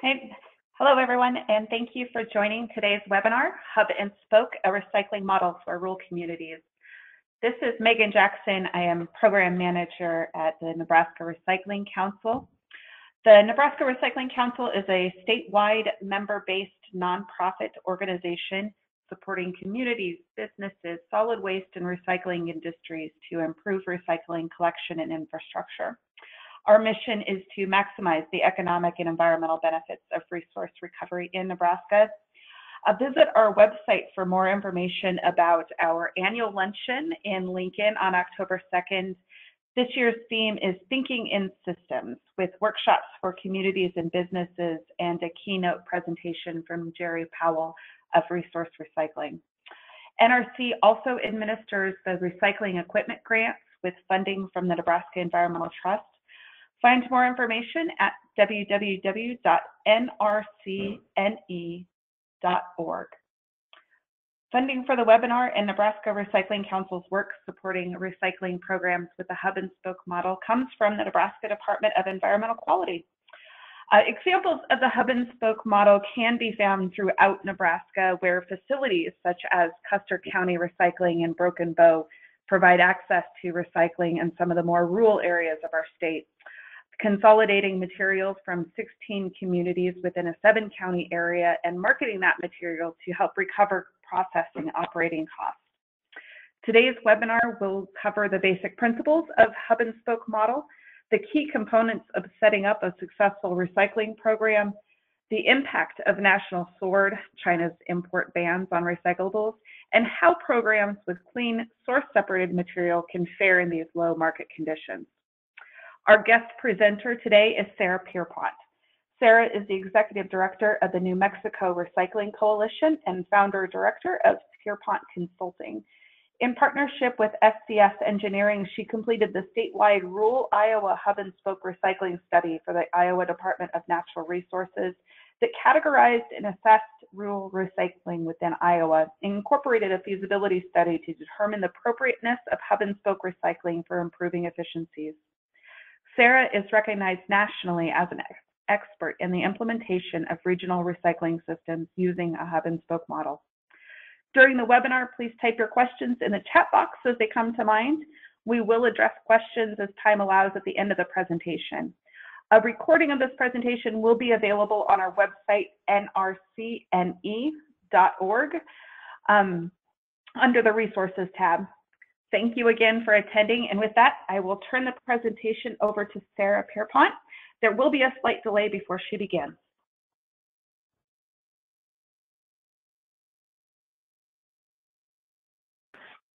Hey, hello everyone, and thank you for joining today's webinar, Hub and Spoke, a recycling model for rural communities. This is Megan Jackson. I am Program Manager at the Nebraska Recycling Council. The Nebraska Recycling Council is a statewide member-based nonprofit organization supporting communities, businesses, solid waste and recycling industries to improve recycling collection and infrastructure. Our mission is to maximize the economic and environmental benefits of resource recovery in Nebraska. Visit our website for more information about our annual luncheon in Lincoln on October 2nd. This year's theme is Thinking in Systems, with workshops for communities and businesses and a keynote presentation from Jerry Powell of Resource Recycling. NRC also administers the recycling equipment grants with funding from the Nebraska Environmental Trust. Find more information at www.nrcne.org. Funding for the webinar and Nebraska Recycling Council's work supporting recycling programs with the hub and spoke model comes from the Nebraska Department of Environmental Quality. Examples of the hub and spoke model can be found throughout Nebraska, where facilities such as Custer County Recycling and Broken Bow provide access to recycling in some of the more rural areas of our state. Consolidating materials from 16 communities within a 7-county area and marketing that material to help recover processing and operating costs. Today's webinar will cover the basic principles of hub and spoke model, the key components of setting up a successful recycling program, the impact of National Sword, China's import bans on recyclables, and how programs with clean, source-separated material can fare in these low market conditions. Our guest presenter today is Sarah Pierpont. Sarah is the Executive Director of the New Mexico Recycling Coalition and Founder Director of Pierpont Consulting. In partnership with SCS Engineering, she completed the statewide rural Iowa hub and spoke recycling study for the Iowa Department of Natural Resources that categorized and assessed rural recycling within Iowa and incorporated a feasibility study to determine the appropriateness of hub and spoke recycling for improving efficiencies. Sarah is recognized nationally as an expert in the implementation of regional recycling systems using a hub and spoke model. During the webinar, please type your questions in the chat box as they come to mind. We will address questions as time allows at the end of the presentation. A recording of this presentation will be available on our website, nrcne.org, under the Resources tab. Thank you again for attending, and with that, I will turn the presentation over to Sarah Pierpont. There will be a slight delay before she begins.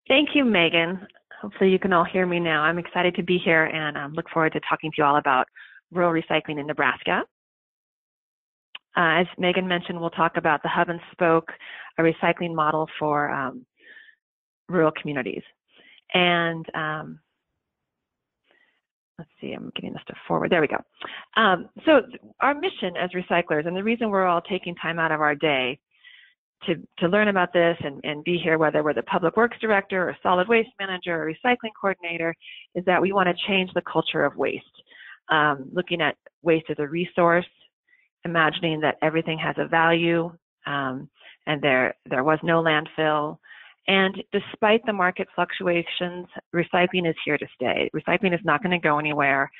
Thank you, Megan. Hopefully you can all hear me now. I'm excited to be here and look forward to talking to you all about rural recycling in Nebraska. As Megan mentioned, we'll talk about the hub and spoke, a recycling model for rural communities. And let's see, I'm getting this to forward. There we go. So our mission as recyclers, and the reason we're all taking time out of our day to learn about this and be here, whether we're the public works director or solid waste manager or recycling coordinator, is that we want to change the culture of waste. Looking at waste as a resource, imagining that everything has a value, and there was no landfill. And despite the market fluctuations, recycling is here to stay. Recycling is not going to go anywhere.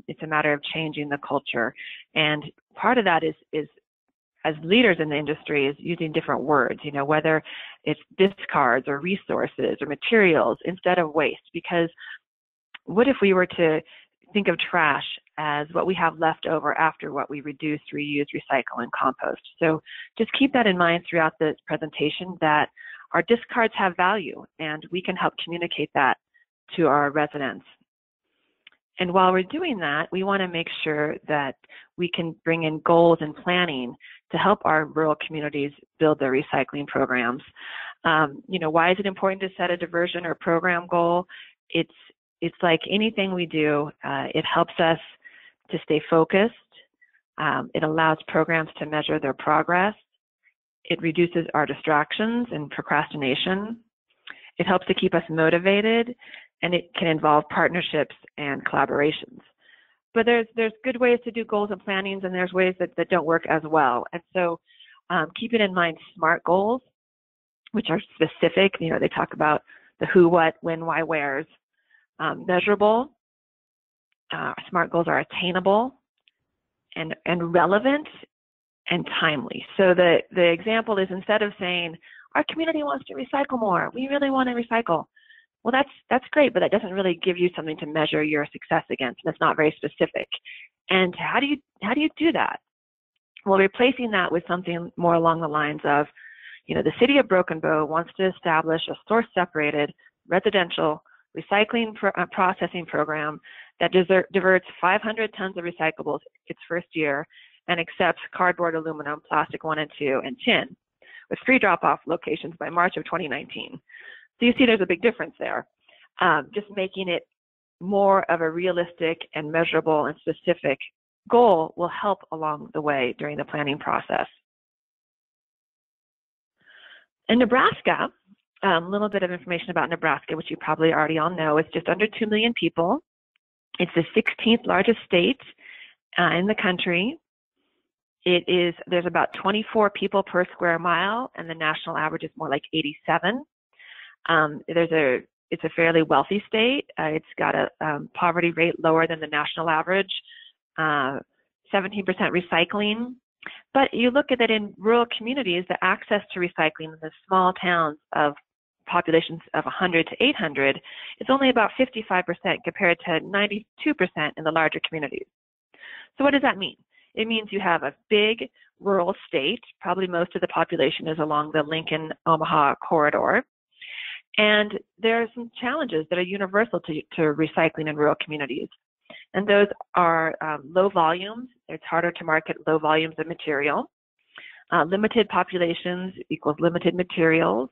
It's a matter of changing the culture. And part of that is as leaders in the industry is using different words, you know, whether it's discards or resources or materials instead of waste. Because what if we were to think of trash as what we have left over after what we reduce, reuse, recycle, and compost? So just keep that in mind throughout the presentation, that our discards have value, and we can help communicate that to our residents. And while we're doing that, we want to make sure that we can bring in goals and planning to help our rural communities build their recycling programs. You know, why is it important to set a diversion or program goal? It's like anything we do, it helps us to stay focused. It allows programs to measure their progress. It reduces our distractions and procrastination. It helps to keep us motivated, and it can involve partnerships and collaborations. but there's good ways to do goals and plannings, and there's ways that don't work as well. And so keeping in mind SMART goals, which are specific, they talk about the who, what, when, why, wheres, measurable. SMART goals are attainable and relevant and timely. So the example is, instead of saying, our community wants to recycle more, we really want to recycle. Well, that's great, but that doesn't really give you something to measure your success against. That's not very specific. And how do you do that? Well, replacing that with something more along the lines of, the city of Broken Bow wants to establish a source-separated residential recycling processing program that diverts 500 tons of recyclables its first year and accepts cardboard, aluminum, plastic 1 and 2, and tin, with free drop-off locations by March of 2019. So you see there's a big difference there. Just making it more of a realistic and measurable and specific goal will help along the way during the planning process. In Nebraska, a little bit of information about Nebraska, which you probably already all know. It's just under 2 million people. It's the 16th largest state in the country. There's about 24 people per square mile, and the national average is more like 87. It's a fairly wealthy state. It's got a poverty rate lower than the national average, 17% recycling. But you look at it in rural communities, the access to recycling in the small towns of populations of 100 to 800 is only about 55% compared to 92% in the larger communities. So what does that mean? It means you have a big rural state. Probably most of the population is along the Lincoln-Omaha corridor. And there are some challenges that are universal to recycling in rural communities. And those are low volumes. It's harder to market low volumes of material. Limited populations equals limited materials.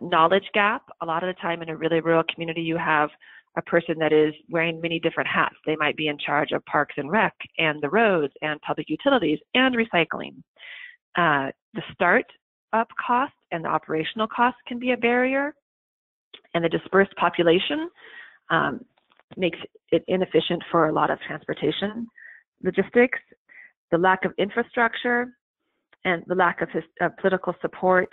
Knowledge gap. A lot of the time in a really rural community, you have a person that is wearing many different hats. They might be in charge of parks and rec and the roads and public utilities and recycling. The start-up cost and the operational cost can be a barrier. And the dispersed population makes it inefficient for a lot of transportation logistics. The lack of infrastructure and the lack of political support.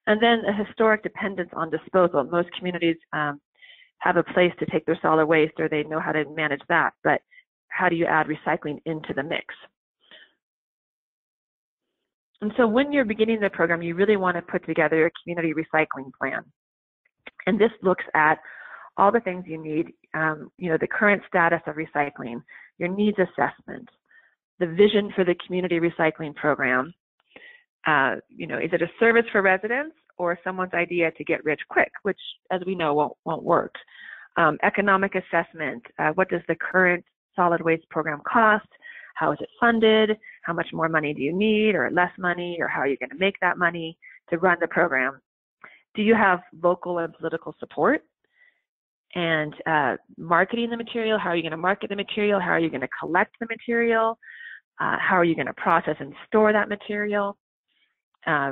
And then a historic dependence on disposal. Most communities have a place to take their solid waste, or they know how to manage that. But how do you add recycling into the mix? And so when you're beginning the program, you really want to put together a community recycling plan. And this looks at all the things you need, the current status of recycling, your needs assessment, the vision for the community recycling program. Is it a service for residents or someone's idea to get rich quick, which, as we know, won't work? Economic assessment. What does the current solid waste program cost? How is it funded? How much more money do you need, or less money, or how are you going to make that money to run the program? Do you have local and political support? And marketing the material. How are you going to market the material? How are you going to collect the material? How are you going to process and store that material?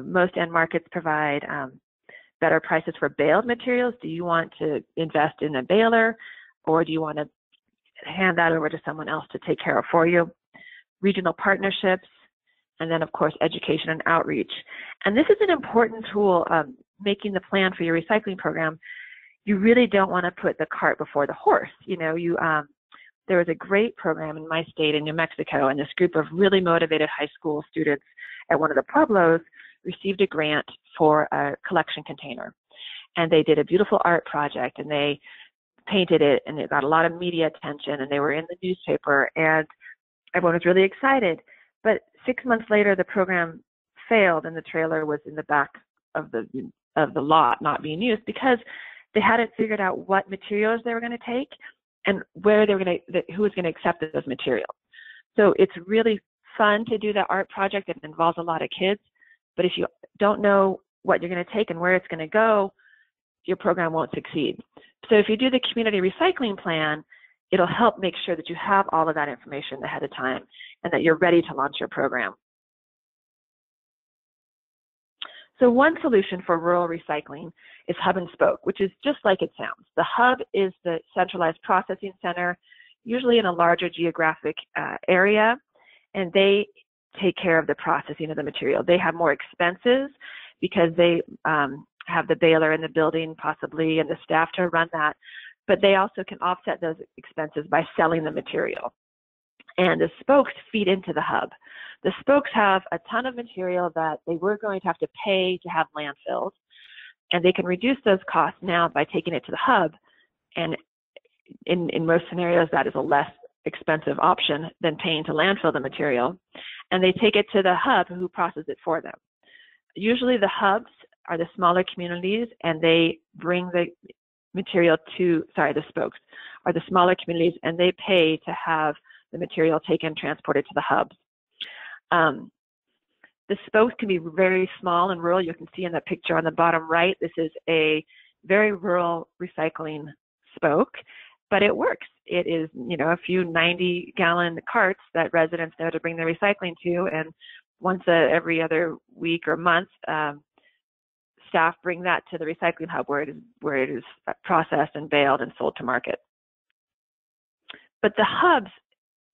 Most end markets provide better prices for baled materials. Do you want to invest in a baler, or do you want to hand that over to someone else to take care of for you? Regional partnerships, and then, of course, education and outreach. And this is an important tool, making the plan for your recycling program. You really don't want to put the cart before the horse. There was a great program in my state in New Mexico, and this group of really motivated high school students at one of the pueblos received a grant for a collection container. And they did a beautiful art project, and they painted it, and it got a lot of media attention, and they were in the newspaper, and everyone was really excited. But 6 months later, the program failed, and the trailer was in the back of the lot not being used because they hadn't figured out what materials they were going to take and where who was going to accept those materials. So it's really fun to do that art project. It involves a lot of kids, but if you don't know what you're going to take and where it's going to go, your program won't succeed. So if you do the community recycling plan, it'll help make sure that you have all of that information ahead of time and that you're ready to launch your program. So one solution for rural recycling is hub and spoke, which is just like it sounds. The hub is the centralized processing center. usually in a larger geographic area, and they take care of the processing of the material. They have more expenses because they have the baler in the building possibly and the staff to run that, but they also can offset those expenses by selling the material. And the spokes feed into the hub. The spokes have a ton of material that they were going to have to pay to have landfills, and they can reduce those costs now by taking it to the hub. And in most scenarios, that is a less expensive option than paying to landfill the material. And they take it to the hub who processes it for them. Usually the hubs are the smaller communities, and they bring the material to, the spokes are the smaller communities, and they pay to have the material taken, transported to the hubs. The spokes can be very small and rural. You can see in the picture on the bottom right, this is a very rural recycling spoke, but it works. It is, a few 90-gallon carts that residents know to bring their recycling to, and once every other week or month, staff bring that to the recycling hub where it is processed and baled and sold to market. But the hubs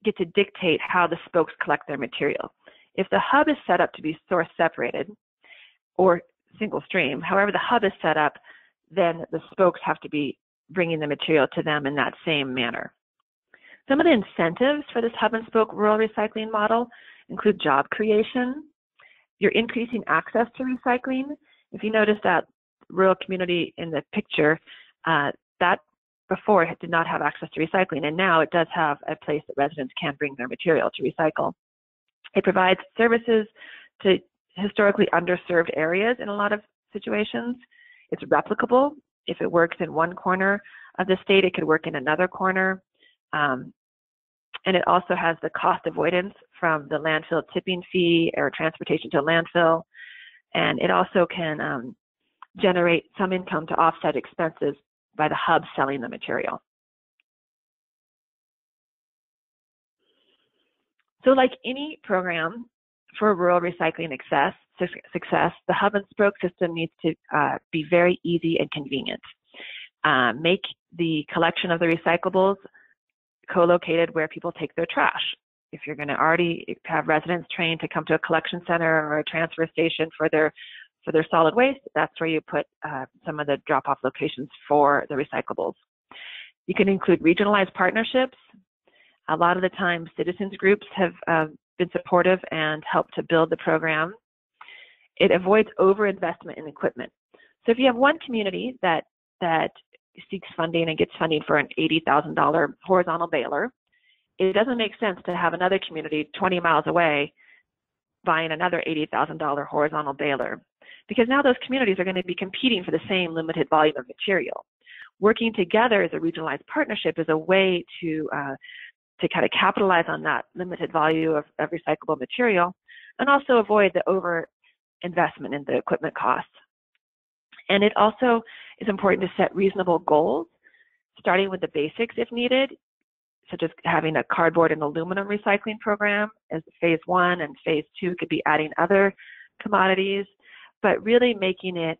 get to dictate how the spokes collect their material. If the hub is set up to be source separated or single stream, however the hub is set up, then the spokes have to be bringing the material to them in that same manner. Some of the incentives for this hub and spoke rural recycling model include job creation. You're increasing access to recycling. If you notice that rural community in the picture, that before it did not have access to recycling, and now it does have a place that residents can bring their material to recycle. It provides services to historically underserved areas in a lot of situations. It's replicable. If it works in one corner of the state, it could work in another corner. And it also has the cost avoidance from the landfill tipping fee or transportation to landfill. And it also can generate some income to offset expenses by the hub selling the material. So like any program for rural recycling success, the hub and spoke system needs to be very easy and convenient. Make the collection of the recyclables co-located where people take their trash. If you're going to already have residents trained to come to a collection center or a transfer station for their solid waste, that's where you put some of the drop-off locations for the recyclables. You can include regionalized partnerships. A lot of the time, citizens groups have been supportive and helped to build the program. It avoids overinvestment in equipment. So if you have one community that seeks funding and gets funding for an $80,000 horizontal baler, it doesn't make sense to have another community 20 miles away buying another $80,000 horizontal baler, because now those communities are going to be competing for the same limited volume of material. Working together as a regionalized partnership is a way to kind of capitalize on that limited value of recyclable material and also avoid the over investment in the equipment costs. And it also is important to set reasonable goals, starting with the basics if needed, such as having a cardboard and aluminum recycling program as phase 1, and phase 2 could be adding other commodities, but really making it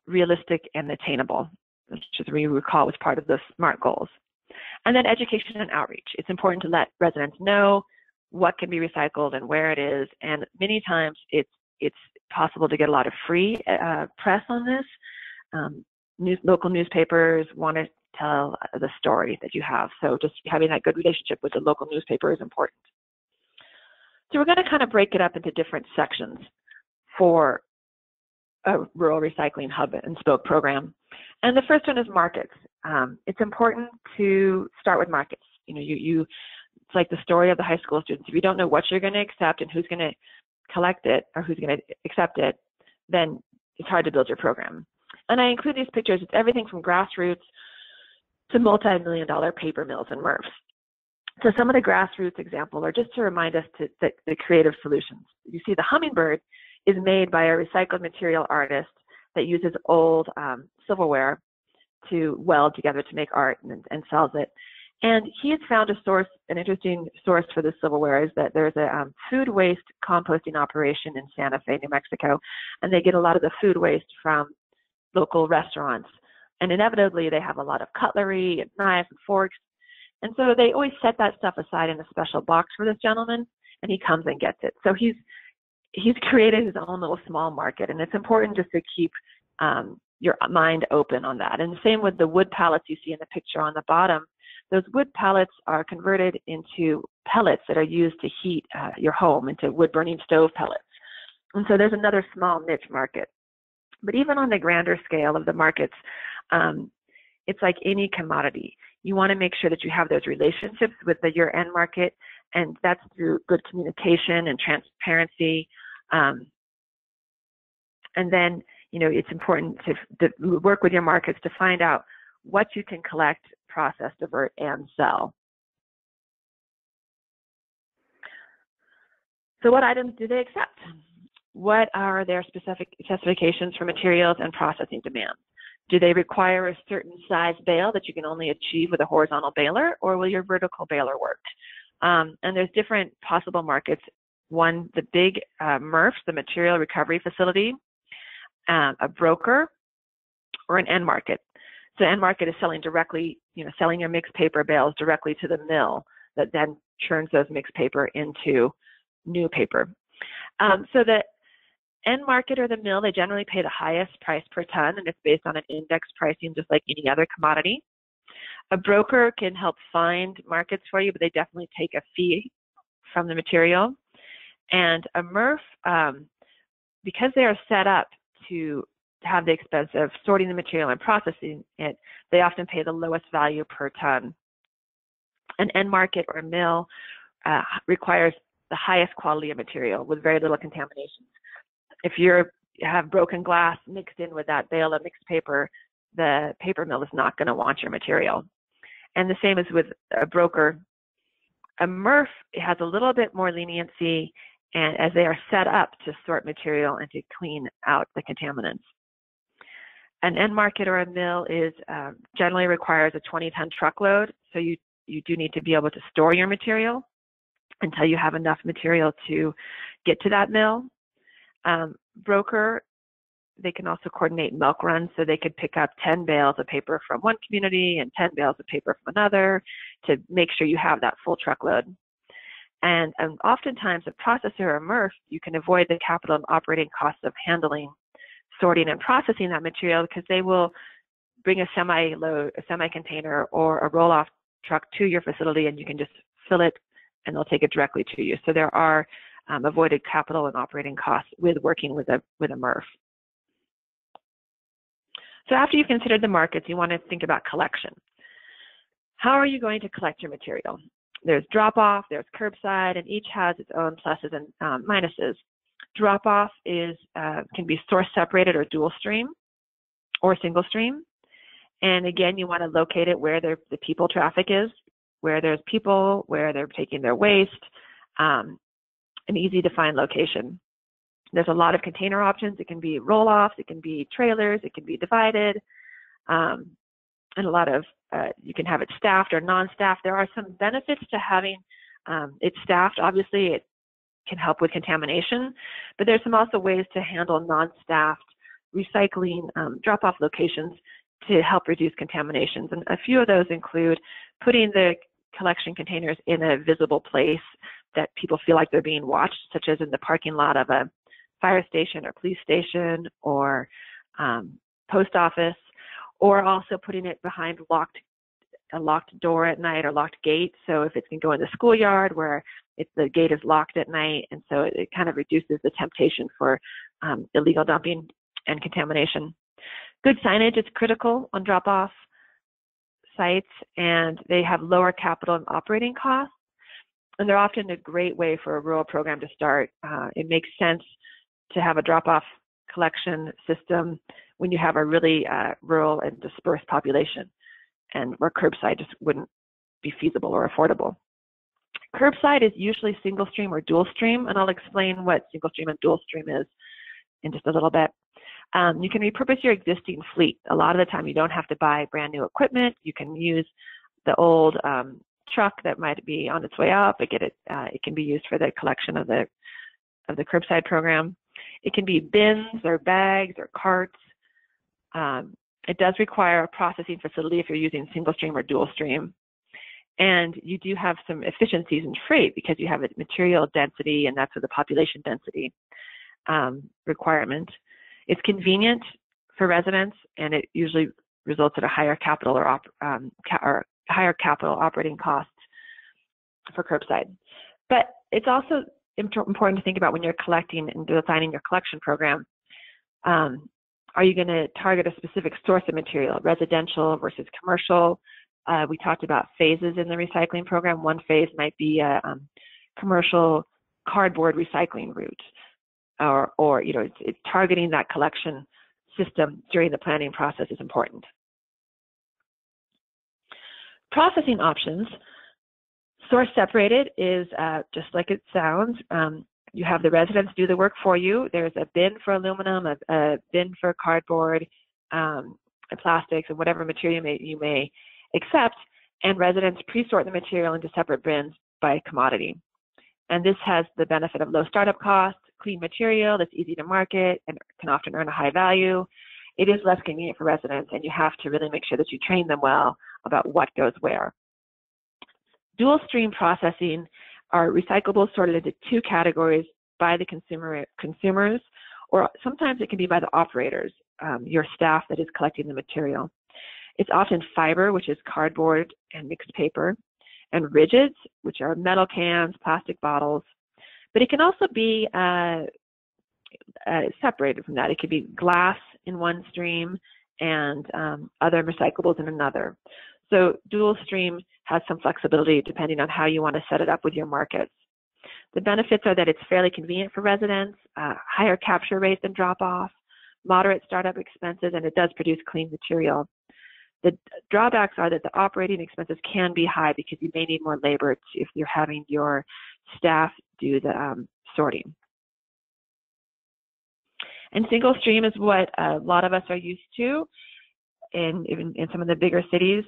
realistic and attainable, which as we recall was part of the SMART goals. And then education and outreach. It's important to let residents know what can be recycled and where it is, and many times it's possible to get a lot of free press on this. Local newspapers want to tell the story that you have, so just having that good relationship with the local newspaper is important. So we're going to kind of break it up into different sections for a rural recycling hub and spoke program. And the first one is markets. It's important to start with markets. It's like the story of the high school students. If you don't know what you're going to accept and who's going to collect it or who's going to accept it, then it's hard to build your program. And I include these pictures. It's everything from grassroots to multi-million-dollar paper mills and MRFs. So some of the grassroots examples are just to remind us the creative solutions. You see the hummingbird is made by a recycled material artist that uses old silverware to weld together to make art and sells it. And he has found an interesting source for this silverware is that there's a food waste composting operation in Santa Fe, New Mexico, and they get a lot of the food waste from local restaurants. And inevitably, they have a lot of cutlery and knives and forks. And so they always set that stuff aside in a special box for this gentleman, and he comes and gets it. So he's created his own little small market, and it's important just to keep your mind open on that. And the same with the wood pallets you see in the picture on the bottom. Those wood pallets are converted into pellets that are used to heat your home, into wood-burning stove pellets. And so there's another small niche market. But even on the grander scale of the markets, it's like any commodity. You want to make sure that you have those relationships with your end market, and that's through good communication and transparency. And then, it's important to work with your markets to find out what you can collect, process, divert, and sell. So what items do they accept? What are their specific specifications for materials and processing demands? Do they require a certain size bale that you can only achieve with a horizontal baler, or will your vertical baler work? And there's different possible markets. One, the big MRFs, the material recovery facility, a broker, or an end market. So end market is selling directly, selling your mixed paper bales directly to the mill that then churns those mixed paper into new paper. So the end market or the mill, they generally pay the highest price per ton, and it's based on an index pricing just like any other commodity. A broker can help find markets for you, but they definitely take a fee from the material. And a MRF, because they are set up to have the expense of sorting the material and processing it, they often pay the lowest value per ton. An end market or mill requires the highest quality of material with very little contamination. If you have broken glass mixed in with that bale of mixed paper, the paper mill is not going to want your material. And the same is with a broker. A MRF has a little bit more leniency, and as they are set up to sort material and to clean out the contaminants. An end market or a mill is generally requires a 20-ton truckload, so you do need to be able to store your material until you have enough material to get to that mill. Broker, they can also coordinate milk runs, so they could pick up 10 bales of paper from one community and 10 bales of paper from another to make sure you have that full truckload. And oftentimes, a processor or a MRF, you can avoid the capital and operating costs of handling, sorting, and processing that material, because they will bring a semi-container or a roll-off truck to your facility, and you can just fill it, and they'll take it directly to you. So there are avoided capital and operating costs with working with a MRF. So after you've considered the markets, you want to think about collection. How are you going to collect your material? There's drop-off, there's curbside, and each has its own pluses and minuses. Drop-off can be source separated or dual stream or single stream. And again, you want to locate it where the people traffic is, where there's people, where they're taking their waste, an easy to find location. There's a lot of container options. It can be roll-offs, it can be trailers, it can be divided, and a lot of, you can have it staffed or non-staffed. There are some benefits to having it staffed. Obviously, it can help with contamination, but there's some also ways to handle non-staffed recycling drop-off locations to help reduce contaminations. And a few of those include putting the collection containers in a visible place that people feel like they're being watched, such as in the parking lot of a fire station or police station or post office, or also putting it behind a locked door at night or locked gate. So if it can go in the schoolyard where the gate is locked at night, and so it kind of reduces the temptation for illegal dumping and contamination. Good signage is critical on drop-off sites, and they have lower capital and operating costs, and they're often a great way for a rural program to start. It makes sense to have a drop-off collection system when you have a really rural and dispersed population, and where curbside just wouldn't be feasible or affordable. Curbside is usually single stream or dual stream, and I'll explain what single stream and dual stream is in just a little bit. You can repurpose your existing fleet. A lot of the time you don't have to buy brand new equipment. You can use the old truck that might be on its way up. It can be used for the collection of the curbside program. It can be bins or bags or carts. It does require a processing facility if you're using single stream or dual stream. And you do have some efficiencies in freight because you have a material density, and that's with the population density requirement. It's convenient for residents, and it usually results in a higher capital or higher capital operating costs for curbside. But it's also important to think about when you're collecting and designing your collection program. Are you going to target a specific source of material, residential versus commercial? We talked about phases in the recycling program. One phase might be a commercial cardboard recycling route, or you know, it's targeting that collection system during the planning process is important. Processing options. Source separated is just like it sounds. You have the residents do the work for you. There's a bin for aluminum, a bin for cardboard, and plastics, and whatever material you may accept, and residents pre-sort the material into separate bins by commodity. And this has the benefit of low startup costs, clean material that's easy to market, and can often earn a high value. It is less convenient for residents, and you have to really make sure that you train them well about what goes where. Dual stream processing are recyclables sorted into two categories by the consumers, or sometimes it can be by the operators, your staff that is collecting the material. It's often fiber, which is cardboard and mixed paper, and rigids, which are metal cans, plastic bottles. But it can also be separated from that. It could be glass in one stream and other recyclables in another. So dual stream has some flexibility depending on how you want to set it up with your markets. The benefits are that it's fairly convenient for residents, higher capture rate than drop-off, moderate startup expenses, and it does produce clean material. The drawbacks are that the operating expenses can be high because you may need more labor if you're having your staff do the sorting. And single stream is what a lot of us are used to in some of the bigger cities.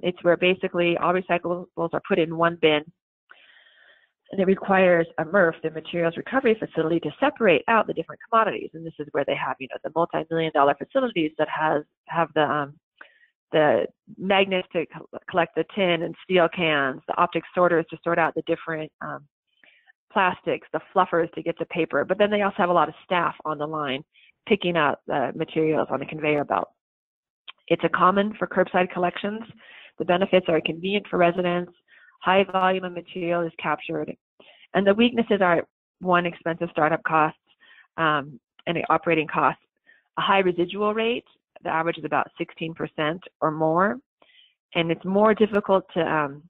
It's where basically all recyclables are put in one bin, and it requires a MRF, the materials recovery facility, to separate out the different commodities. And this is where they have, you know, the multi-million-dollar facilities that have the magnets to collect the tin and steel cans, the optic sorters to sort out the different plastics, the fluffers to get to paper. But then they also have a lot of staff on the line picking out the materials on the conveyor belt. It's a common for curbside collections. The benefits are convenient for residents, high volume of material is captured, and the weaknesses are, one, expensive startup costs and the operating costs, a high residual rate. The average is about 16% or more, and it's more difficult to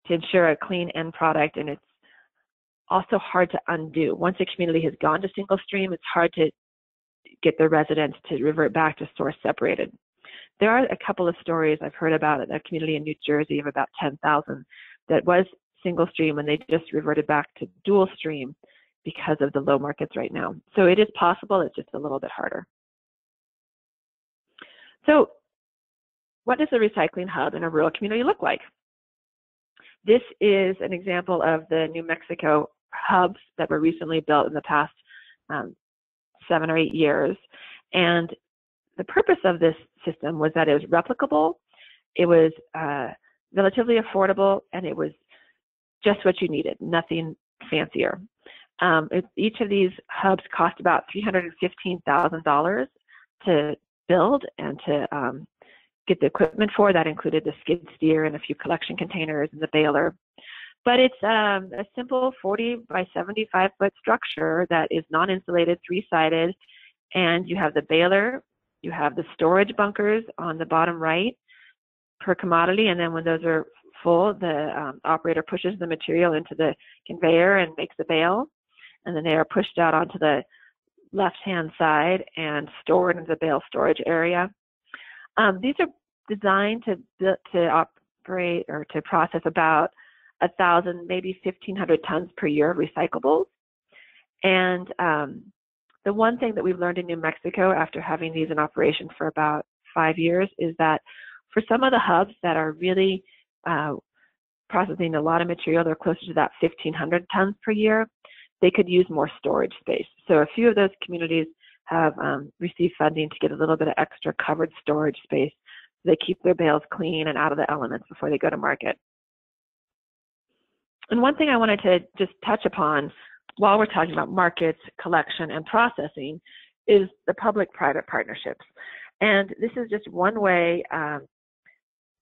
ensure a clean end product, and it's also hard to undo. Once a community has gone to single stream, it's hard to get the residents to revert back to source separated. There are a couple of stories I've heard about a community in New Jersey of about 10,000 that was single stream, and they just reverted back to dual stream because of the low markets right now. So it is possible, it's just a little bit harder. So what does a recycling hub in a rural community look like? This is an example of the New Mexico hubs that were recently built in the past 7 or 8 years. And the purpose of this system was that it was replicable, it was relatively affordable, and it was just what you needed, nothing fancier. Each of these hubs cost about $315,000 to build and to get the equipment for. That included the skid steer and a few collection containers and the baler. But it's a simple 40 by 75 foot structure that is non-insulated, 3-sided, and you have the baler, you have the storage bunkers on the bottom right per commodity, and then when those are full, the operator pushes the material into the conveyor and makes the bale, and then they are pushed out onto the left-hand side and stored in the bale storage area. These are designed to operate or to process about 1,000, maybe 1,500 tons per year of recyclables. And the one thing that we've learned in New Mexico after having these in operation for about 5 years is that for some of the hubs that are really processing a lot of material, they're closer to that 1,500 tons per year, they could use more storage space. So a few of those communities have received funding to get a little bit of extra covered storage space. So they keep their bales clean and out of the elements before they go to market. And one thing I wanted to just touch upon while we're talking about markets, collection, and processing is the public-private partnerships. And this is just one way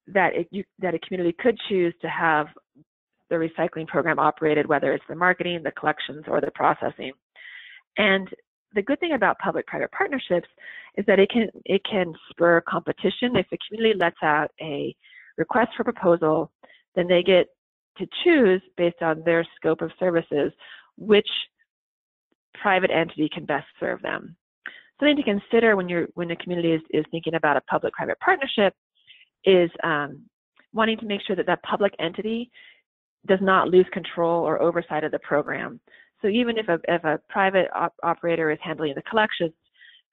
that a community could choose to have the recycling program operated, whether it's the marketing, the collections, or the processing. And the good thing about public-private partnerships is that it can spur competition. If a community lets out a request for proposal, then they get to choose based on their scope of services which private entity can best serve them. Something to consider when the community is thinking about a public-private partnership is wanting to make sure that that public entity does not lose control or oversight of the program. So even if a private operator is handling the collections,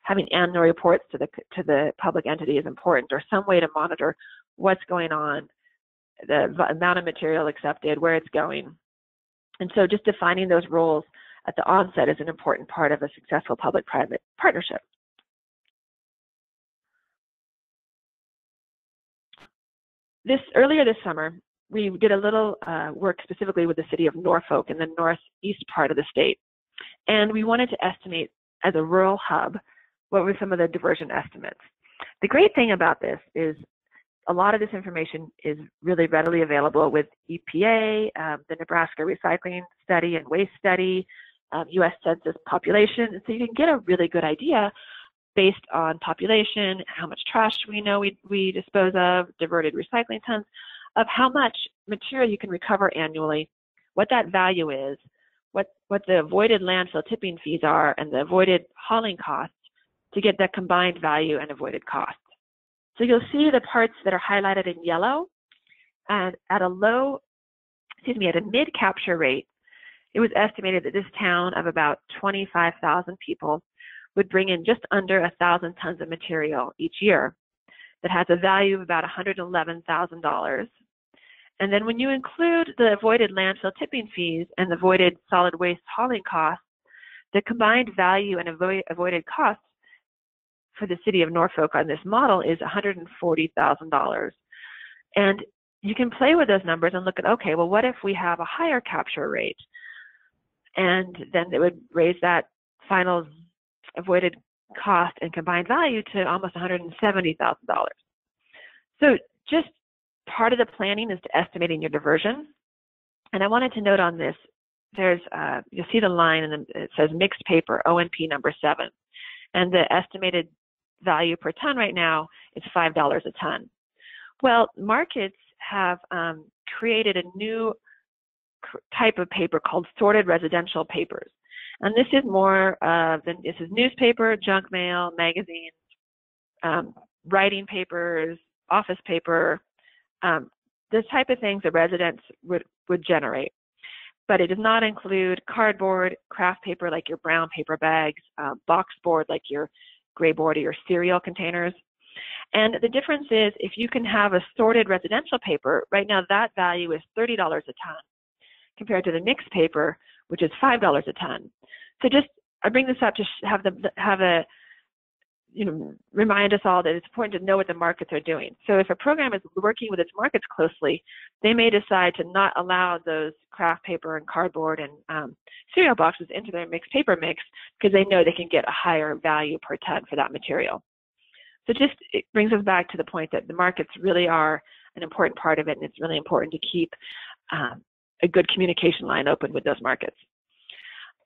having annual reports to the public entity is important, or some way to monitor what's going on, the amount of material accepted, where it's going. And so just defining those roles at the onset is an important part of a successful public-private partnership. Earlier this summer, we did a little work specifically with the city of Norfolk in the northeast part of the state. And we wanted to estimate, as a rural hub, what were some of the diversion estimates. The great thing about this is a lot of this information is really readily available with EPA, the Nebraska Recycling Study and Waste Study, U.S. Census population. And so you can get a really good idea based on population, how much trash we know we dispose of, diverted recycling tons, of how much material you can recover annually, what that value is, what the avoided landfill tipping fees are, and the avoided hauling costs to get that combined value and avoided costs. So you'll see the parts that are highlighted in yellow, and at a mid capture rate, it was estimated that this town of about 25,000 people would bring in just under 1,000 tons of material each year that has a value of about $111,000. And then when you include the avoided landfill tipping fees and the avoided solid waste hauling costs, the combined value and avoided costs for the city of Norfolk on this model is $140,000. And you can play with those numbers and look at, okay, well, what if we have a higher capture rate? And then it would raise that final avoided cost and combined value to almost $170,000. So just part of the planning is to estimating your diversion. And I wanted to note on this, you'll see the line and it says mixed paper, ONP number 7. And the estimated value per ton right now is $5 a ton. Well, markets have created a new type of paper called sorted residential papers. And this is more this is newspaper, junk mail, magazines, writing papers, office paper, this type of things that residents would generate. But it does not include cardboard, craft paper like your brown paper bags, box board like your gray board or your cereal containers. And the difference is if you can have a sorted residential paper, right now that value is $30 a ton compared to the mixed paper, which is $5 a ton. So I bring this up to remind us all that it's important to know what the markets are doing. So if a program is working with its markets closely, they may decide to not allow those craft paper and cardboard and cereal boxes into their mixed paper mix because they know they can get a higher value per ton for that material. So it brings us back to the point that the markets really are an important part of it, and it's really important to keep a good communication line open with those markets.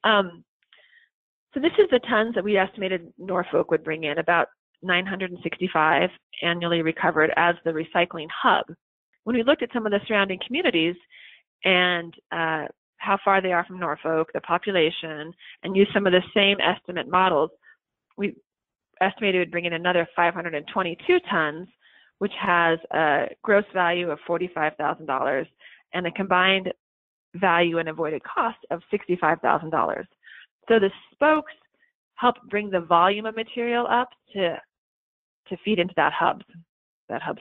So this is the tons that we estimated Norfolk would bring in, about 965 annually recovered as the recycling hub. When we looked at some of the surrounding communities and how far they are from Norfolk, the population, and used some of the same estimate models, we estimated it would bring in another 522 tons, which has a gross value of $45,000 and a combined value and avoided cost of $65,000. So the spokes help bring the volume of material up to feed into that hub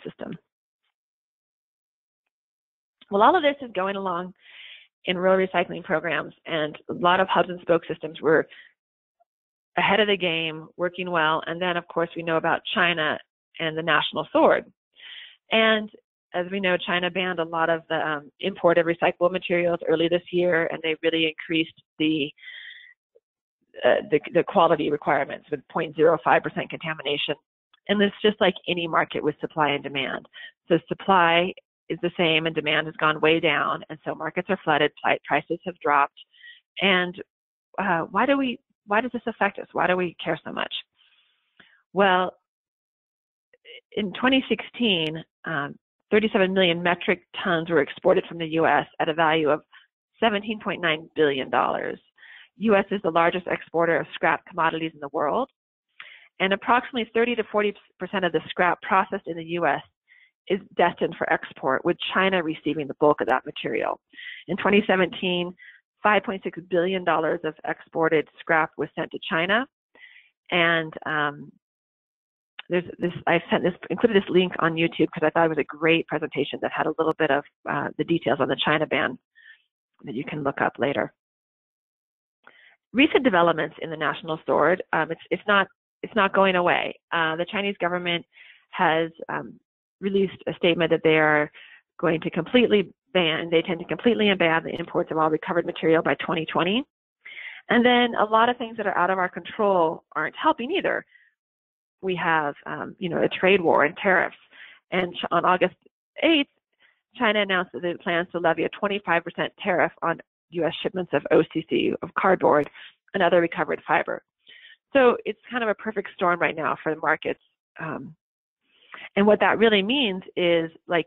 system. Well, all of this is going along in rural recycling programs, and a lot of hubs and spoke systems were ahead of the game, working well. And then, of course, we know about China and the national sword. And as we know, China banned a lot of the import of recyclable materials early this year, and they really increased the quality requirements with 0.05% contamination. And it's just like any market with supply and demand. So supply is the same and demand has gone way down, and so markets are flooded, prices have dropped. And why does this affect us? Why do we care so much? Well, in 2016, 37 million metric tons were exported from the U.S. at a value of $17.9 billion. U.S. is the largest exporter of scrap commodities in the world, and approximately 30 to 40% of the scrap processed in the U.S. is destined for export, with China receiving the bulk of that material. In 2017, $5.6 billion of exported scrap was sent to China, and I included this link on YouTube because I thought it was a great presentation that had a little bit of the details on the China ban that you can look up later. Recent developments in the national sword, it's not going away. The Chinese government has released a statement that they are going to completely ban, they intend to completely ban the imports of all recovered material by 2020. And then a lot of things that are out of our control aren't helping either. We have, a trade war and tariffs. And on August 8th, China announced that it plans to levy a 25% tariff on U.S. shipments of OCC, of cardboard, and other recovered fiber. So it's kind of a perfect storm right now for the markets. And what that really means is, like,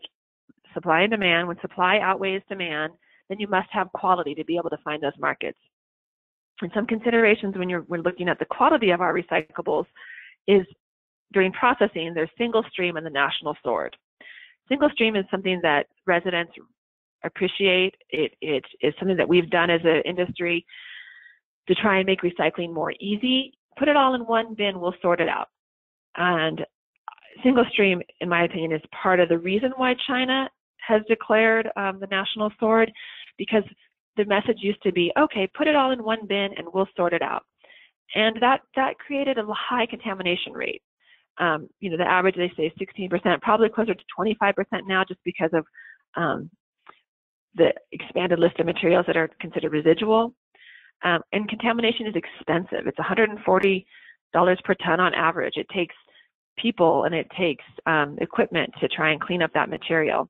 supply and demand. When supply outweighs demand, then you must have quality to be able to find those markets. And some considerations when we're looking at the quality of our recyclables is during processing, there's single stream and the national sword. Single stream is something that residents appreciate. It is something that we've done as an industry to try and make recycling more easy. Put it all in one bin, we'll sort it out. And single stream, in my opinion, is part of the reason why China has declared the national sword, because the message used to be, okay, put it all in one bin and we'll sort it out. And that created a high contamination rate. The average, they say 16%, probably closer to 25% now, just because of the expanded list of materials that are considered residual. And contamination is expensive. It's $140 per ton on average. It takes people and it takes equipment to try and clean up that material.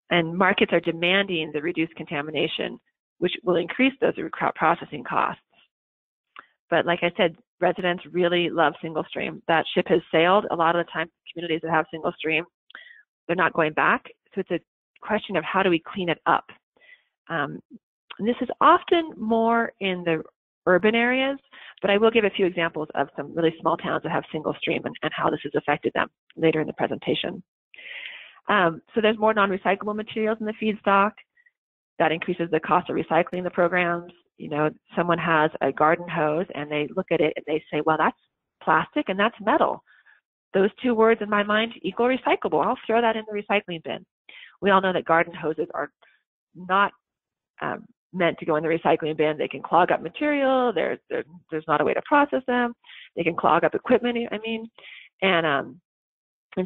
And markets are demanding the reduced contamination, which will increase those processing costs. But like I said, residents really love single stream. That ship has sailed. A lot of the time, communities that have single stream, they're not going back. So it's a question of how do we clean it up. And this is often more in the urban areas, but I will give a few examples of some really small towns that have single stream and how this has affected them later in the presentation. So there's more non-recyclable materials in the feedstock. That increases the cost of recycling the programs. Someone has a garden hose and they look at it and they say, well, that's plastic and that's metal. Those two words in my mind equal recyclable. I'll throw that in the recycling bin. We all know that garden hoses are not meant to go in the recycling bin. They can clog up material. There's not a way to process them. They can clog up equipment, and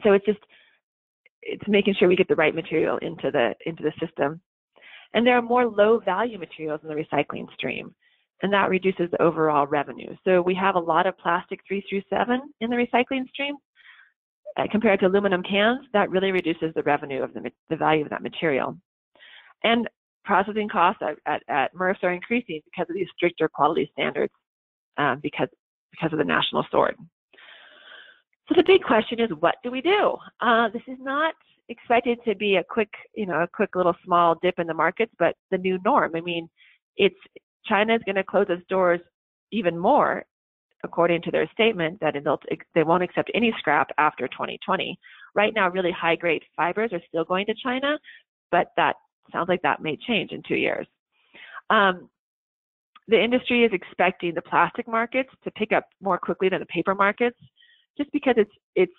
so it's making sure we get the right material into the system. And there are more low value materials in the recycling stream, and that reduces the overall revenue. So we have a lot of plastic 3 through 7 in the recycling stream. Compared to aluminum cans, that really reduces the revenue of the value of that material. And processing costs at MRFs are increasing because of these stricter quality standards, because of the national sword. So the big question is, what do we do? This is not expected to be a quick little small dip in the markets, but the new norm. China is going to close its doors even more, according to their statement, that they won't accept any scrap after 2020. Right now, really high-grade fibers are still going to China, but that sounds like that may change in 2 years. The industry is expecting the plastic markets to pick up more quickly than the paper markets, just because it's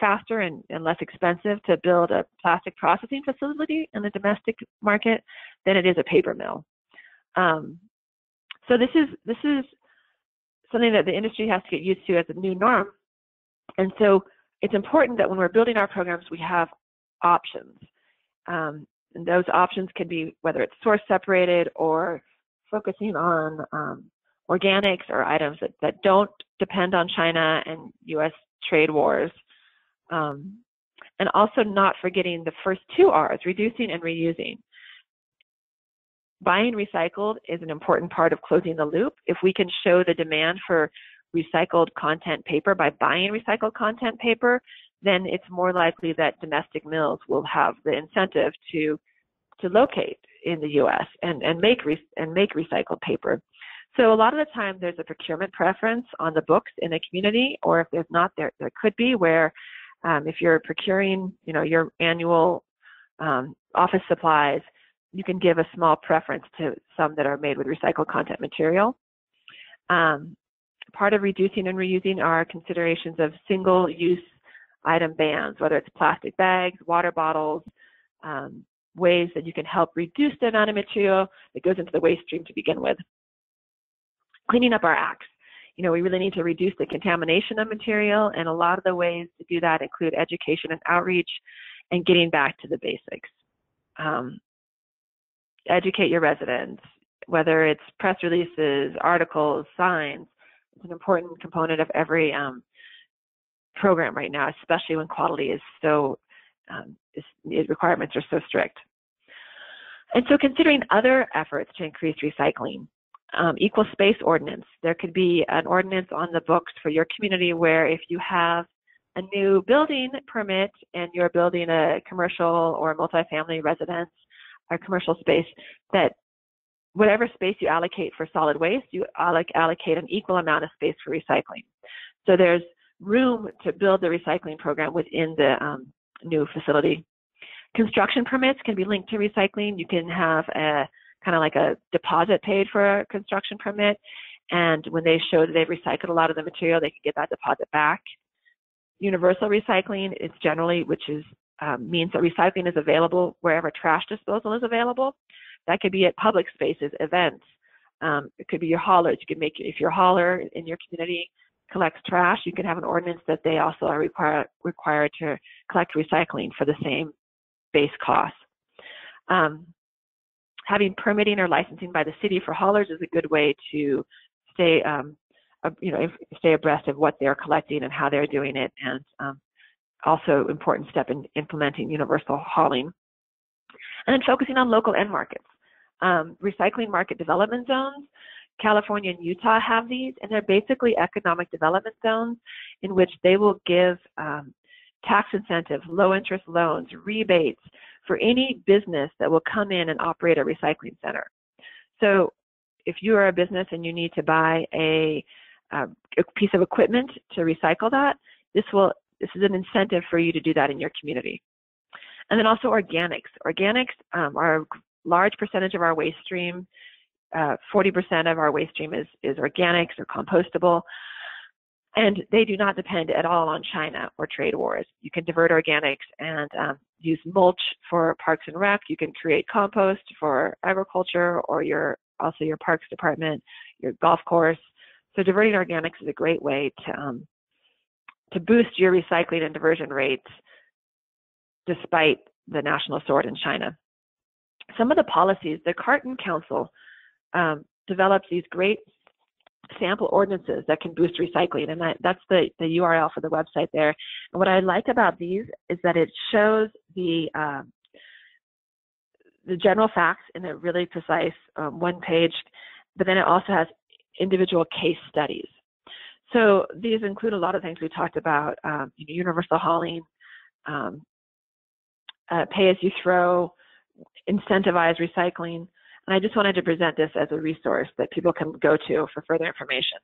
faster and less expensive to build a plastic processing facility in the domestic market than it is a paper mill. So this is something that the industry has to get used to as a new norm. And so it's important that when we're building our programs, we have options. And those options can be whether it's source separated or focusing on organics or items that don't depend on China and U.S. trade wars. And also not forgetting the first two R's, reducing and reusing. Buying recycled is an important part of closing the loop. If we can show the demand for recycled content paper by buying recycled content paper, then it's more likely that domestic mills will have the incentive to locate in the U.S. and make recycled paper. So a lot of the time there's a procurement preference on the books in a community, or if there's not, there could be where if you're procuring, your annual office supplies, you can give a small preference to some that are made with recycled content material. Part of reducing and reusing are considerations of single-use item bans, whether it's plastic bags, water bottles, ways that you can help reduce the amount of material that goes into the waste stream to begin with. Cleaning up our acts. We really need to reduce the contamination of material, and a lot of the ways to do that include education and outreach and getting back to the basics. Educate your residents, whether it's press releases, articles, signs. It's an important component of every program right now, especially when quality is so, requirements are so strict. And so considering other efforts to increase recycling, equal space ordinance. There could be an ordinance on the books for your community where if you have a new building permit and you're building a commercial or multifamily residence or commercial space, that whatever space you allocate for solid waste, you allocate an equal amount of space for recycling. So there's room to build the recycling program within the new facility. Construction permits can be linked to recycling. You can have a kind of like a deposit paid for a construction permit, and when they show that they've recycled a lot of the material, they can get that deposit back. Universal recycling is generally, which is means that recycling is available wherever trash disposal is available. That could be at public spaces, events. It could be your haulers. You can make, if your hauler in your community collects trash, you can have an ordinance that they also are required to collect recycling for the same base cost. Having permitting or licensing by the city for haulers is a good way to stay, stay abreast of what they're collecting and how they're doing it, and also important step in implementing universal hauling. And then focusing on local end markets. Recycling market development zones. California and Utah have these, and they're basically economic development zones in which they will give tax incentives, low interest loans, rebates for any business that will come in and operate a recycling center. So if you are a business and you need to buy a piece of equipment to recycle that, this is an incentive for you to do that in your community. And then also organics. Organics are a large percentage of our waste stream. 40% of our waste stream is organics or compostable. And they do not depend at all on China or trade wars. You can divert organics and use mulch for parks and rec. You can create compost for agriculture or your parks department, your golf course. So diverting organics is a great way to boost your recycling and diversion rates despite the national sword in China. Some of the policies, the Carton Council develops these great sample ordinances that can boost recycling, and that's the URL for the website there. And what I like about these is that it shows the general facts in a really precise one page, but then it also has individual case studies. So these include a lot of things we talked about, universal hauling, pay as you throw, incentivize recycling. And I just wanted to present this as a resource that people can go to for further information.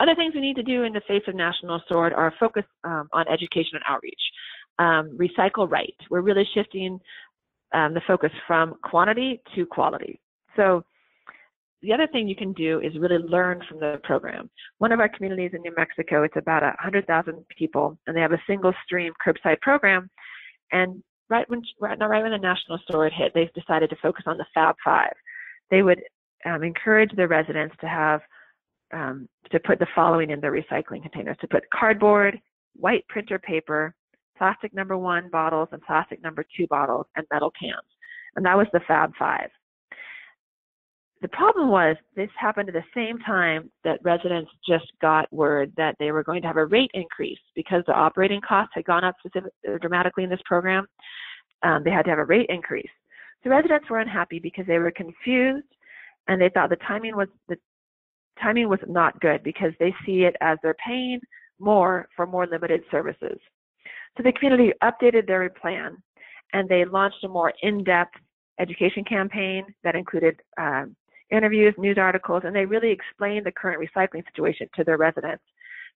Other things we need to do in the face of national sword are focus on education and outreach. Recycle right. We're really shifting the focus from quantity to quality. So the other thing you can do is really learn from the program. One of our communities in New Mexico, it's about 100,000 people, and they have a single stream curbside program. And right when the national sword hit, they've decided to focus on the Fab Five. They would encourage their residents to have to put the following in their recycling containers: to put cardboard, white printer paper, plastic number 1 bottles and plastic number 2 bottles, and metal cans. And that was the Fab 5. The problem was this happened at the same time that residents just got word that they were going to have a rate increase because the operating costs had gone up dramatically in this program. They had to have a rate increase. So residents were unhappy because they were confused, and they thought the timing was not good because they see it as they're paying more for more limited services. So the community updated their plan, and they launched a more in-depth education campaign that included interviews, news articles, and they really explained the current recycling situation to their residents.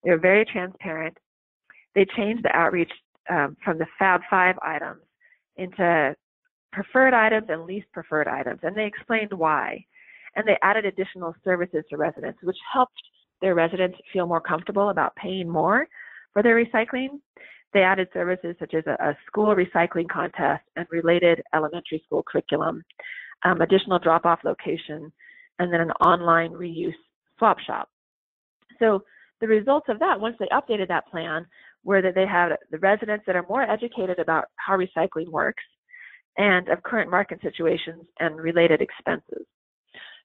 They were very transparent. They changed the outreach from the Fab 5 items into preferred items and least preferred items, and they explained why. And they added additional services to residents, which helped their residents feel more comfortable about paying more for their recycling. They added services such as a school recycling contest and related elementary school curriculum, additional drop-off location, and then an online reuse swap shop. So the results of that, once they updated that plan, were that they had the residents that are more educated about how recycling works and of current market situations and related expenses.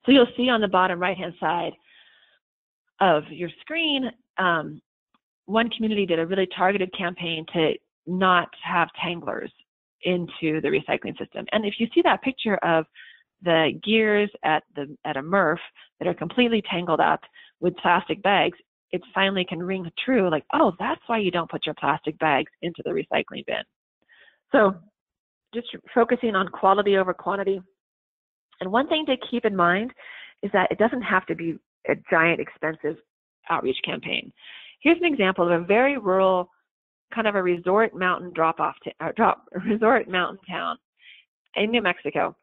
So you'll see on the bottom right-hand side of your screen, one community did a really targeted campaign to not have tanglers into the recycling system. And if you see that picture of the gears at a MRF that are completely tangled up with plastic bags, it finally can ring true, like, oh, that's why you don't put your plastic bags into the recycling bin. So just focusing on quality over quantity. And one thing to keep in mind is that it doesn't have to be a giant, expensive outreach campaign. Here's an example of a very rural, kind of a resort mountain resort mountain town in New Mexico.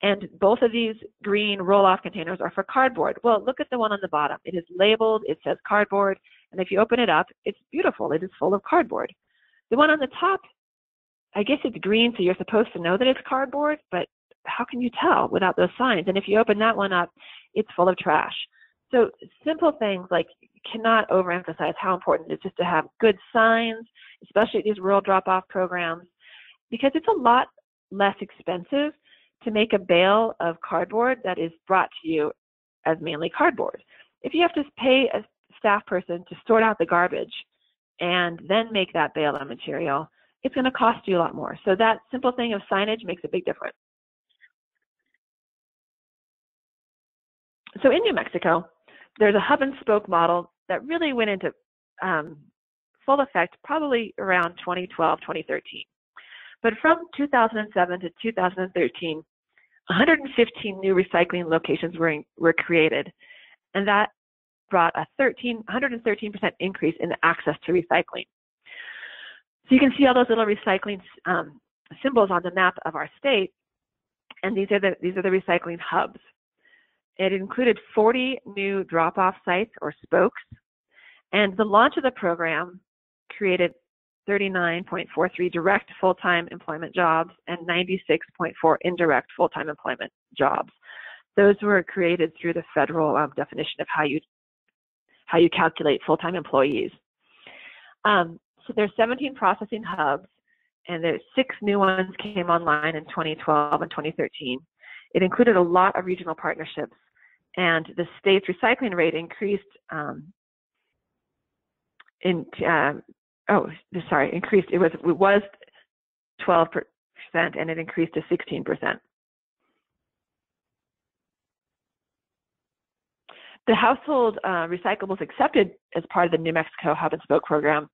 And both of these green roll-off containers are for cardboard. Well, look at the one on the bottom. It is labeled, it says cardboard, and if you open it up, it's beautiful. It is full of cardboard. The one on the top, I guess it's green, so you're supposed to know that it's cardboard, but how can you tell without those signs? And if you open that one up, it's full of trash. So simple things like, you cannot overemphasize how important it is just to have good signs, especially at these rural drop-off programs, because it's a lot less expensive to make a bale of cardboard that is brought to you as mainly cardboard. If you have to pay a staff person to sort out the garbage and then make that bale of material, it's going to cost you a lot more. So that simple thing of signage makes a big difference. So in New Mexico, there's a hub and spoke model that really went into full effect probably around 2012, 2013. But from 2007 to 2013, 115 new recycling locations were created, and that brought a 113% increase in the access to recycling. So you can see all those little recycling symbols on the map of our state, and these are the recycling hubs. It included 40 new drop-off sites or spokes, and the launch of the program created 39.43 direct full-time employment jobs and 96.4 indirect full-time employment jobs. Those were created through the federal definition of how you calculate full-time employees. So there's 17 processing hubs, and there's 6 new ones came online in 2012 and 2013. It included a lot of regional partnerships, and the state's recycling rate increased increased. It was 12%, and it increased to 16%. The household recyclables accepted as part of the New Mexico Hub and Spoke program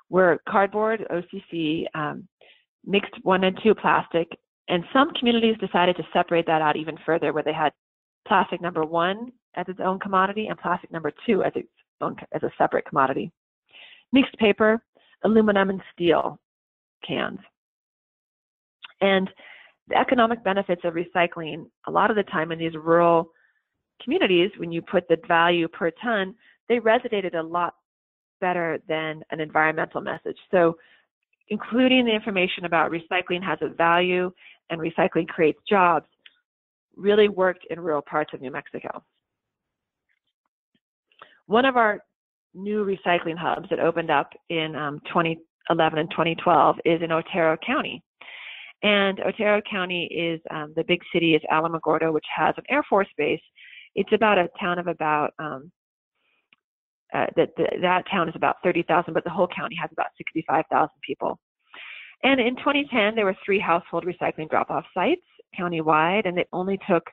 were cardboard, OCC, mixed 1 and 2 plastic, and some communities decided to separate that out even further, where they had plastic number 1 as its own commodity and plastic number 2 as a separate commodity. Mixed paper, aluminum, and steel cans. And the economic benefits of recycling, a lot of the time in these rural communities, when you put the value per ton, they resonated a lot better than an environmental message. So including the information about recycling has a value and recycling creates jobs really worked in rural parts of New Mexico. One of our new recycling hubs that opened up in 2011 and 2012 is in Otero County. And Otero County is, the big city is Alamogordo, which has an Air Force base. It's about a town of about, that town is about 30,000, but the whole county has about 65,000 people. And in 2010, there were 3 household recycling drop-off sites countywide, and they only took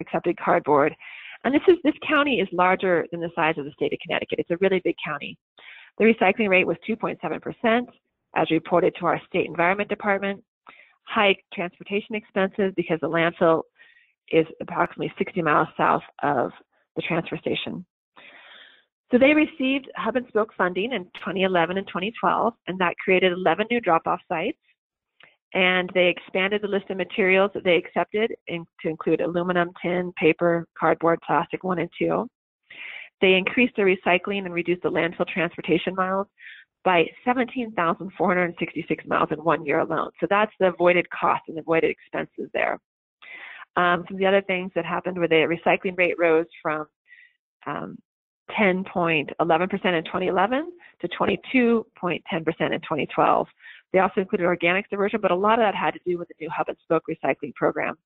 accepted cardboard. And this county is larger than the size of the state of Connecticut. It's a really big county. The recycling rate was 2.7%, as reported to our state environment department. High transportation expenses because the landfill is approximately 60 miles south of the transfer station. So they received hub and spoke funding in 2011 and 2012, and that created 11 new drop-off sites. And they expanded the list of materials that they accepted to include aluminum, tin, paper, cardboard, plastic 1 and 2. They increased the recycling and reduced the landfill transportation miles by 17,466 miles in 1 year alone. So that's the avoided cost and avoided expenses there. Some of the other things that happened were the recycling rate rose from 10.11% in 2011 to 22.10% in 2012. They also included organics diversion, but a lot of that had to do with the new hub and spoke recycling program.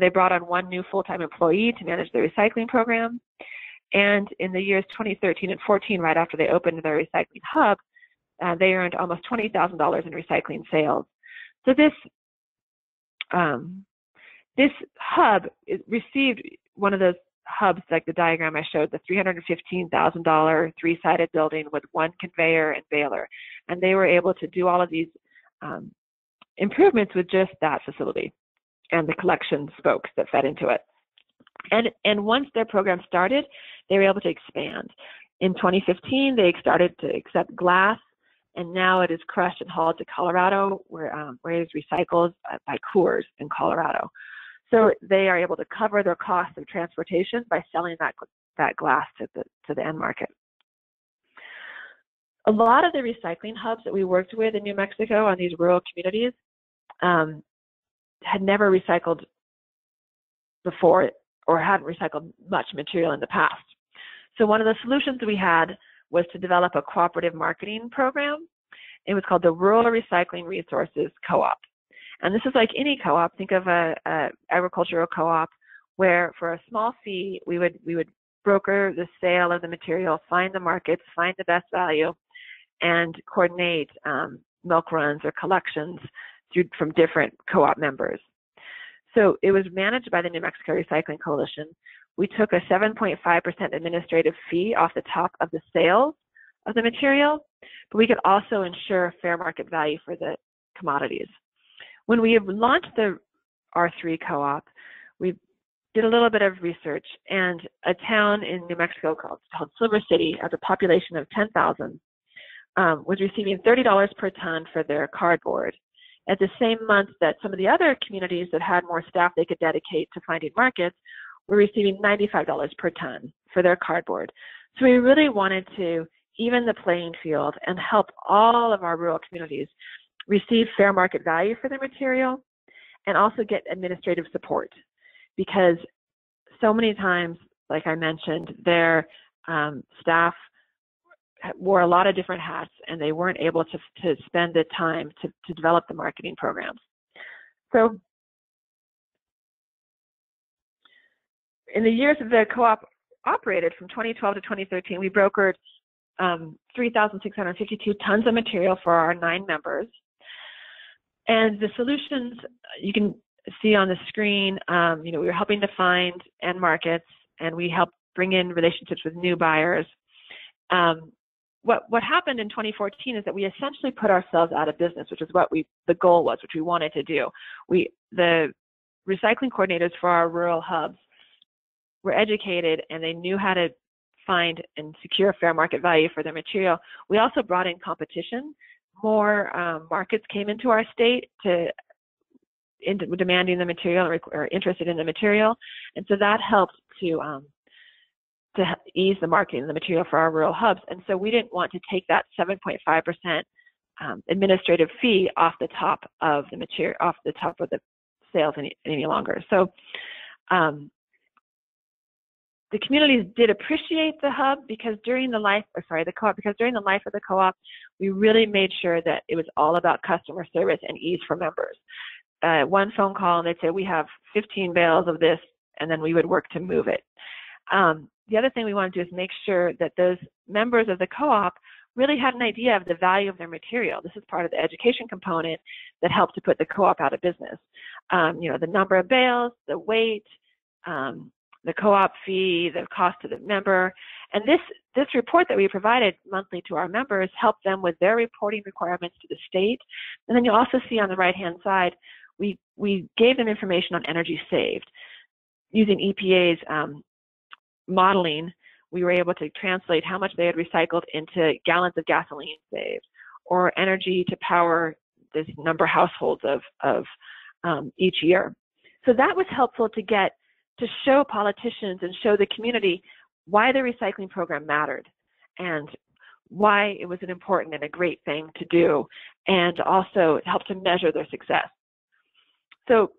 They brought on 1 new full-time employee to manage the recycling program. And in the years 2013 and 14, right after they opened their recycling hub, they earned almost $20,000 in recycling sales. So this hub received one of those hubs, like the diagram I showed, the $315,000 3-sided building with 1 conveyor and baler. And they were able to do all of these improvements with just that facility and the collection spokes that fed into it. And once their program started, they were able to expand. In 2015, they started to accept glass, and now it is crushed and hauled to Colorado, where it is recycled by Coors in Colorado. So they are able to cover their cost of transportation by selling that glass to the end market. A lot of the recycling hubs that we worked with in New Mexico on these rural communities had never recycled before or hadn't recycled much material in the past. So one of the solutions we had was to develop a cooperative marketing program. It was called the Rural Recycling Resources Co-op. And this is like any co-op. Think of a agricultural co-op where for a small fee, we would broker the sale of the material, find the markets, find the best value, and coordinate milk runs or collections from different co-op members. So it was managed by the New Mexico Recycling Coalition. We took a 7.5% administrative fee off the top of the sales of the material, but we could also ensure fair market value for the commodities. When we launched the R3 co-op, we did a little bit of research, and a town in New Mexico called Silver City, has a population of 10,000, was receiving $30 per ton for their cardboard. At the same month that some of the other communities that had more staff they could dedicate to finding markets were receiving $95 per ton for their cardboard. So we really wanted to even the playing field and help all of our rural communities receive fair market value for their material and also get administrative support, because so many times, like I mentioned, their staff wore a lot of different hats and they weren't able to spend the time to develop the marketing programs. So in the years that the co-op operated from 2012 to 2013, we brokered 3,652 tons of material for our 9 members. And the solutions you can see on the screen, we were helping to find end markets, and we helped bring in relationships with new buyers. What happened in 2014 is that we essentially put ourselves out of business, which is what the goal was, which we wanted to do. The recycling coordinators for our rural hubs were educated, and they knew how to find and secure fair market value for their material. We also brought in competition. More markets came into our state demanding the material or interested in the material, and so that helped to ease the marketing of the material for our rural hubs. And so we didn't want to take that 7.5% administrative fee off the top of the material, off the top of the sales any longer. So the communities did appreciate the hub because during the life, the co-op, because during the life of the co-op, we really made sure that it was all about customer service and ease for members. One phone call and they'd say, we have 15 bales of this, and then we would work to move it. The other thing we want to do is make sure that those members of the co-op really had an idea of the value of their material. This is part of the education component that helped to put the co-op out of business. You know, the number of bales, the weight, the co-op fee, the cost to the member. And this report that we provided monthly to our members helped them with their reporting requirements to the state. And then you'll also see on the right-hand side, we gave them information on energy saved. Using EPA's modeling, we were able to translate how much they had recycled into gallons of gasoline saved, or energy to power this number of households of each year. So that was helpful to show politicians and show the community why the recycling program mattered and why it was an important and a great thing to do, and also help to measure their success. So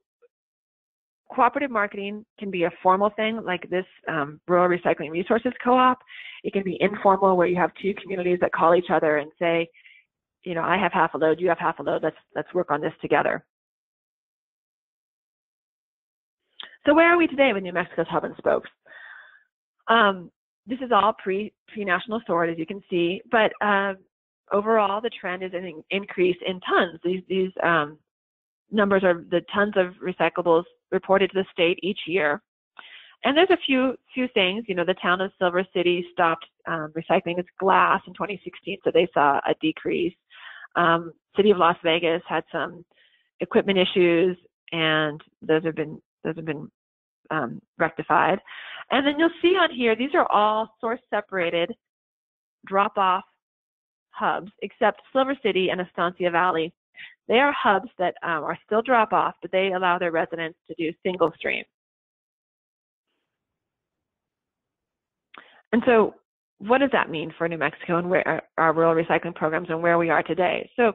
cooperative marketing can be a formal thing like this Rural Recycling Resources Co-op. It can be informal where you have two communities that call each other and say, you know, I have half a load, you have half a load, let's work on this together. So where are we today with New Mexico's hub and spokes? This is all pre-national sort, as you can see, but overall the trend is an increase in tons. These numbers are the tons of recyclables reported to the state each year. And there's a few things. You know, the town of Silver City stopped recycling its glass in 2016, so they saw a decrease. City of Las Vegas had some equipment issues, and those have been rectified. And then you'll see on here, these are all source separated drop-off hubs, except Silver City and Estancia Valley. They are hubs that are still drop-off, but they allow their residents to do single stream. And so what does that mean for New Mexico and where our rural recycling programs and where we are today? So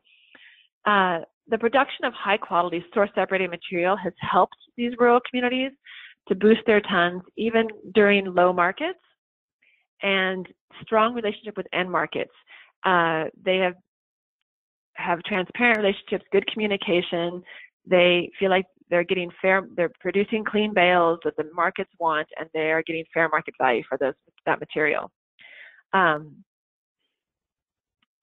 the production of high-quality source-separated material has helped these rural communities to boost their tons even during low markets, and strong relationship with end markets. They have transparent relationships, good communication. They feel like they're getting they're producing clean bales that the markets want, and they are getting fair market value for that material.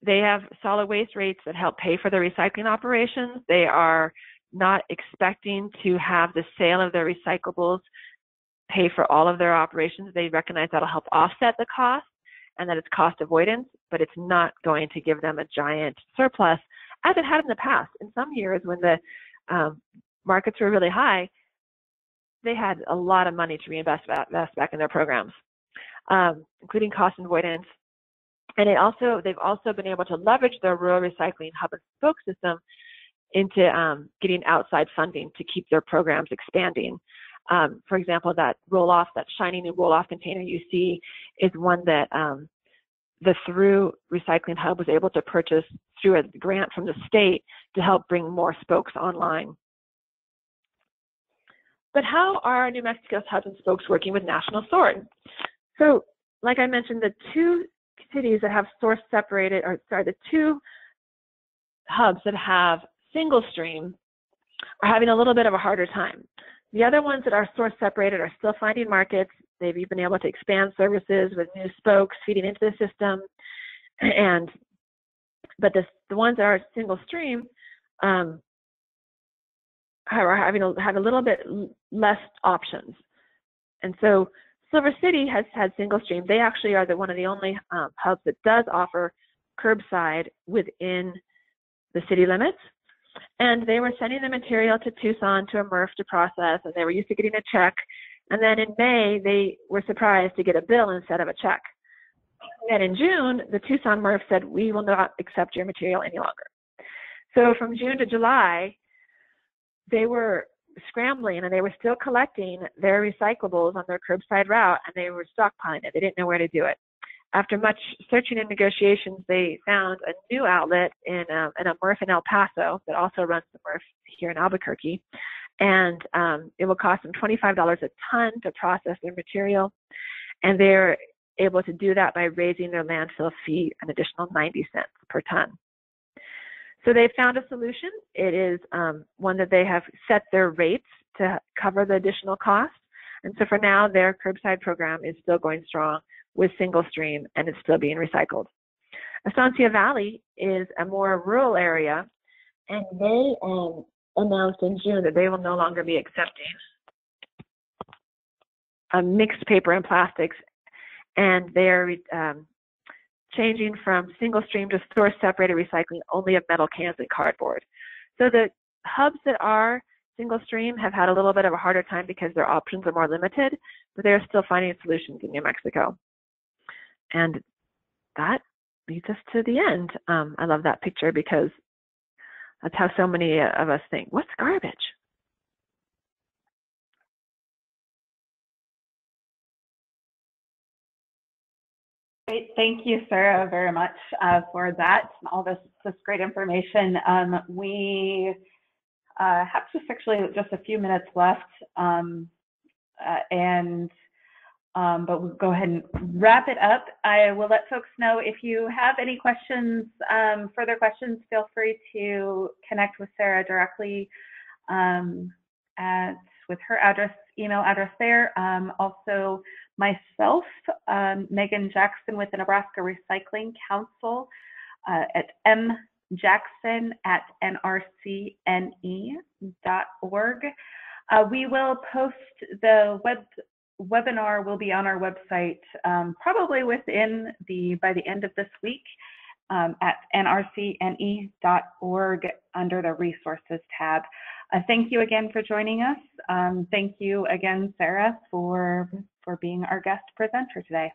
They have solid waste rates that help pay for their recycling operations. They are not expecting to have the sale of their recyclables pay for all of their operations. They recognize that'll help offset the cost and that it's cost avoidance, but it's not going to give them a giant surplus as it had in the past. In some years when the markets were really high, they had a lot of money to reinvest back in their programs, including cost avoidance. And they've also been able to leverage their rural recycling hub and spoke system into getting outside funding to keep their programs expanding. For example, that roll-off, that shiny new roll-off container you see is one that the Through Recycling Hub was able to purchase through a grant from the state to help bring more spokes online. But how are New Mexico's hubs and spokes working with National Sword? So, like I mentioned, the two cities that have the two hubs that have single stream are having a little bit of a harder time. The other ones that are source separated are still finding markets. They've been able to expand services with new spokes feeding into the system. But the ones that are single stream are having a little bit less options. And so Silver City has had single stream. They actually are one of the only hubs that does offer curbside within the city limits. And they were sending the material to Tucson to a MRF to process, and they were used to getting a check. And then in May, they were surprised to get a bill instead of a check. And in June, the Tucson MRF said, we will not accept your material any longer. So from June to July, they were scrambling, and they were still collecting their recyclables on their curbside route, and they were stockpiling it. They didn't know where to do it. After much searching and negotiations, they found a new outlet in a MRF in El Paso that also runs the MRF here in Albuquerque. And it will cost them $25 a ton to process their material. And they're able to do that by raising their landfill fee an additional 90 cents per ton. So they found a solution. It is one that they have set their rates to cover the additional cost. And so for now, their curbside program is still going strong with single stream, and it's still being recycled. Estancia Valley is a more rural area, and they announced in June that they will no longer be accepting mixed paper and plastics, and they're changing from single stream to source separated recycling only of metal cans and cardboard. So the hubs that are single stream have had a little bit of a harder time because their options are more limited, but they're still finding solutions in New Mexico. And that leads us to the end. I love that picture because that's how so many of us think. What's garbage? Great. Thank you, Sarah, very much for that and all this great information. We have just a few minutes left, but we'll go ahead and wrap it up. I will let folks know if you have any questions, further questions, feel free to connect with Sarah directly with her email address there. Also, myself, Megan Jackson with the Nebraska Recycling Council at mjackson@nrcne.org. We will post the webinar will be on our website probably by the end of this week at nrcne.org under the resources tab. Thank you again for joining us. Thank you again, Sarah, for being our guest presenter today.